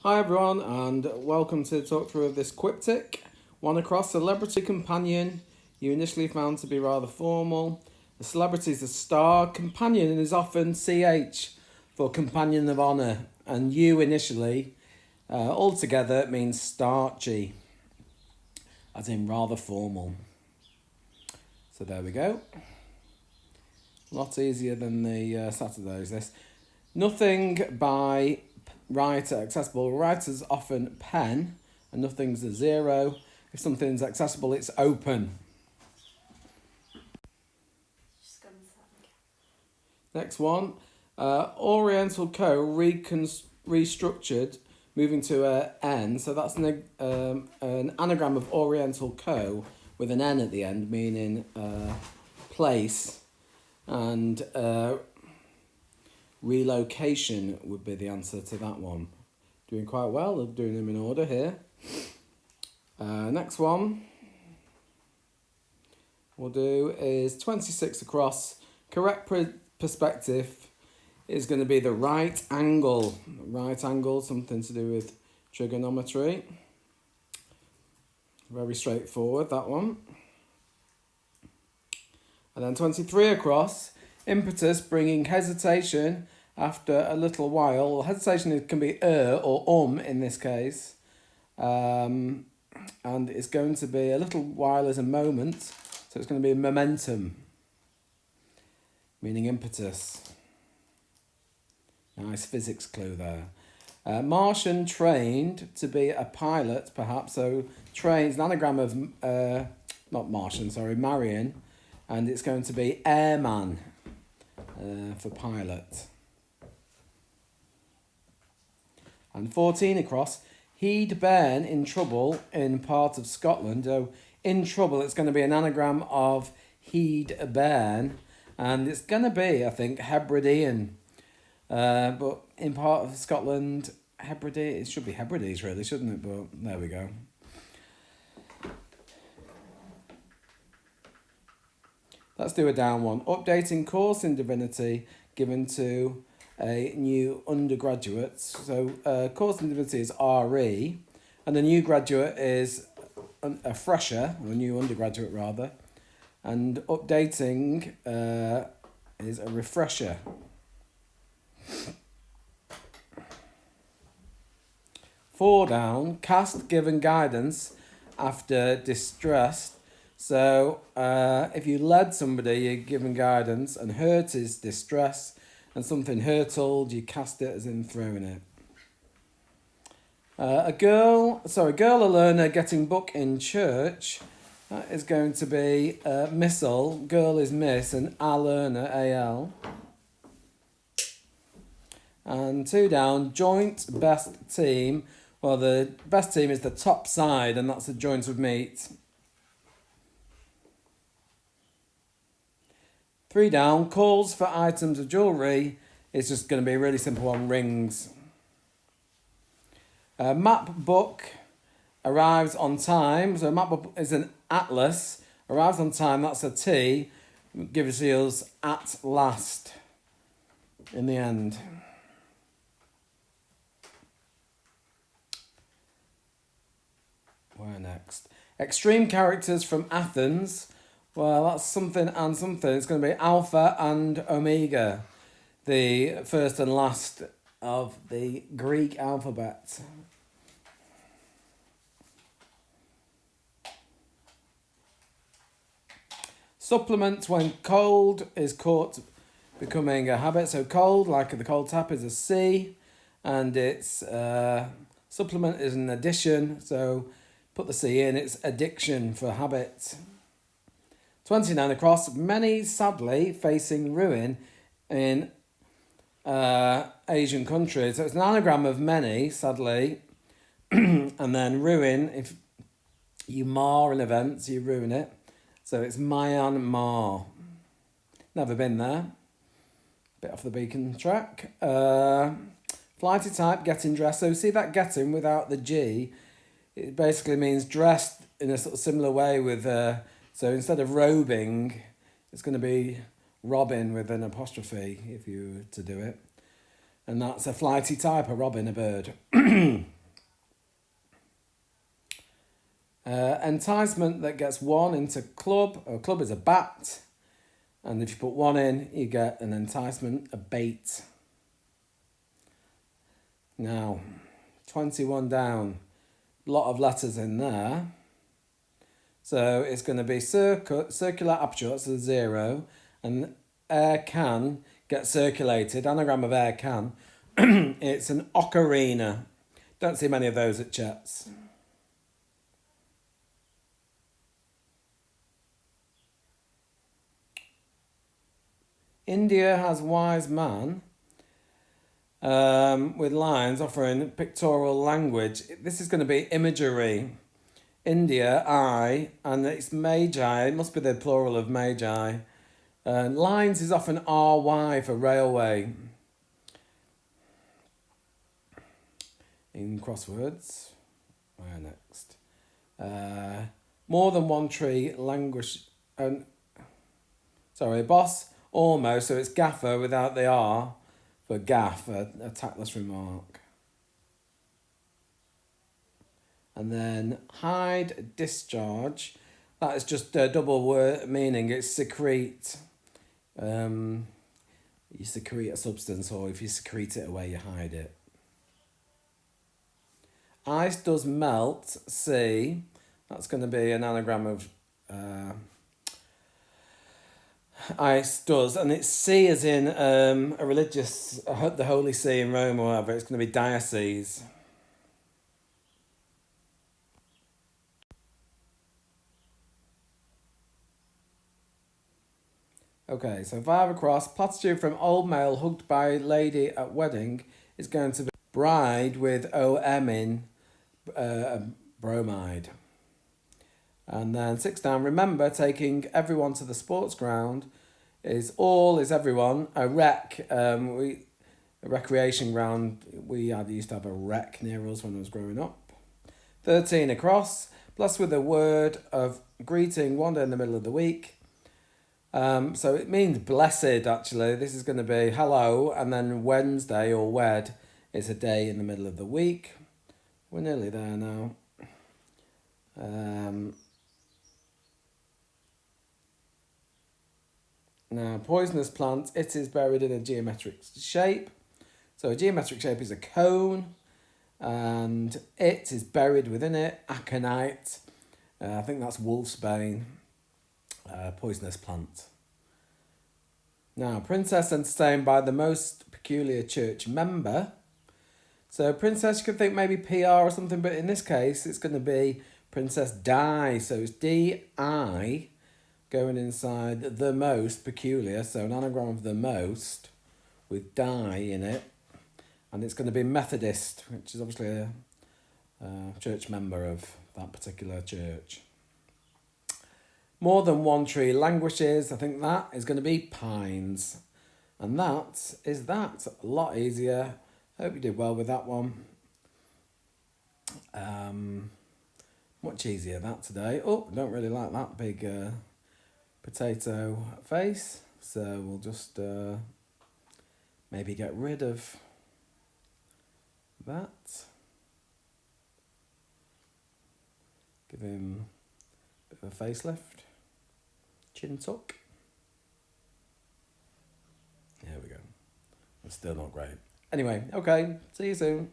Hi everyone, and welcome to the talk through of this Quiptic. One across, celebrity companion. You initially found to be rather formal. The celebrity is a star. Companion is often CH for companion of honour. And you initially, altogether, means starchy, as in rather formal. So there we go. A lot easier than the Saturdays, this. Nothing by writer accessible. Writer's often pen, and nothing's a zero. If something's accessible, it's open. Next one. Oriental Co. Restructured, moving to a N. So that's an anagram of Oriental Co. with an N at the end, meaning place. And relocation would be the answer to that one. Doing quite well, doing them in order here. Next one we'll do is 26 across. Correct perspective is going to be the right angle. Right angle, something to do with trigonometry. Very straightforward, that one. And then 23 across. Impetus, bringing hesitation after a little while. Hesitation can be or in this case. And it's going to be a little while as a moment. So it's going to be momentum, meaning impetus. Nice physics clue there. Martian trained to be a pilot, perhaps. So trained is an anagram of, not Martian, sorry, Marion. And it's going to be airman for pilot. And 14 across. He'd been in trouble in part of Scotland. So in trouble, it's going to be an anagram of he'd been. And it's going to be, I think, Hebridean. But in part of Scotland, Hebrides, it should be Hebrides really, shouldn't it? But there we go. Let's do a down one. Updating course in divinity given to a new undergraduate. So course in divinity is RE, and the new graduate is a fresher, or a new undergraduate rather. And updating is a refresher. Four down, cast given guidance after distress. So if you led somebody, you're given guidance, and hurt is distress, and something hurtled, you cast it as in throwing it. A girl, a learner getting book in church, that is going to be missile, girl is miss, and a learner, AL. And two down, joint best team. Well, the best team is the top side, and that's the joints would meet. Three down, calls for items of jewellery. It's just going to be a really simple one, rings. Map book arrives on time. So map book is an atlas. Arrives on time, that's a T. Gives us at last in the end. Where next? Extreme characters from Athens. Well, that's something and something. It's going to be Alpha and Omega, the first and last of the Greek alphabet. Supplement when cold is caught becoming a habit. So cold, like the cold tap, is a C, and it's supplement is an addition. So put the C in. It's addiction for habit. 29 across, many sadly facing ruin in Asian countries. So it's an anagram of many, sadly, and then ruin, if you mar an event, so you ruin it. So it's Myanmar. Never been there. Bit off the beacon track. Flighty type, getting dressed. So see that getting without the G, it basically means dressed in a sort of similar way with... So instead of robing, it's going to be robin with an apostrophe if you were to do it. And that's a flighty type, a robin, a bird. Enticement that gets one into club. A club is a bat. And if you put one in, you get an enticement, a bait. Now, 21 down. A lot of letters in there. So it's going to be circular aperture, that's a 0. And air can get circulated. Anagram of air can. It's an ocarina. Don't see many of those at Chet's. India has wise man with lines offering pictorial language. This is going to be imagery. India, I, and it's magi. It must be the plural of magi. Lines is often RY for railway. In crosswords. Where next? More than one tree languish. Boss. Almost, so it's gaffer without the R for gaff, a tactless remark. And then hide, discharge. That is just a double word meaning. It's secrete. You secrete a substance, or if you secrete it away, you hide it. Ice does melt, see. That's going to be an anagram of ice does, and it's see as in a religious, the Holy See in Rome or whatever. It's going to be diocese. Okay, so 5 across. Platitude from old male hugged by lady at wedding is going to be bride with OM in bromide. And then 6 down. Remember, taking everyone to the sports ground is everyone. A rec, a recreation ground. We used to have a rec near us when I was growing up. 13 across. Blessed with a word of greeting one day in the middle of the week. So it means blessed, actually. This is going to be hello, and then Wednesday or wed is a day in the middle of the week. We're nearly there now. Now, poisonous plant, it is buried in a geometric shape. So a geometric shape is a cone, and it is buried within it, aconite. I think that's wolfsbane, poisonous plant. Now, princess entertained by the most peculiar church member. So princess, you could think maybe PR or something, but in this case, it's going to be Princess Di. So it's D-I going inside the most peculiar. So an anagram of the most with Di in it. And it's going to be Methodist, which is obviously a church member of that particular church. More than one tree languishes. I think that is going to be pines. And that is that. A lot easier. Hope you did well with that one. Much easier that today. Oh, don't really like that big potato face. So we'll just maybe get rid of that. Give him a bit of a facelift. Chin tuck. There we go. It's still not great. Anyway, okay. See you soon.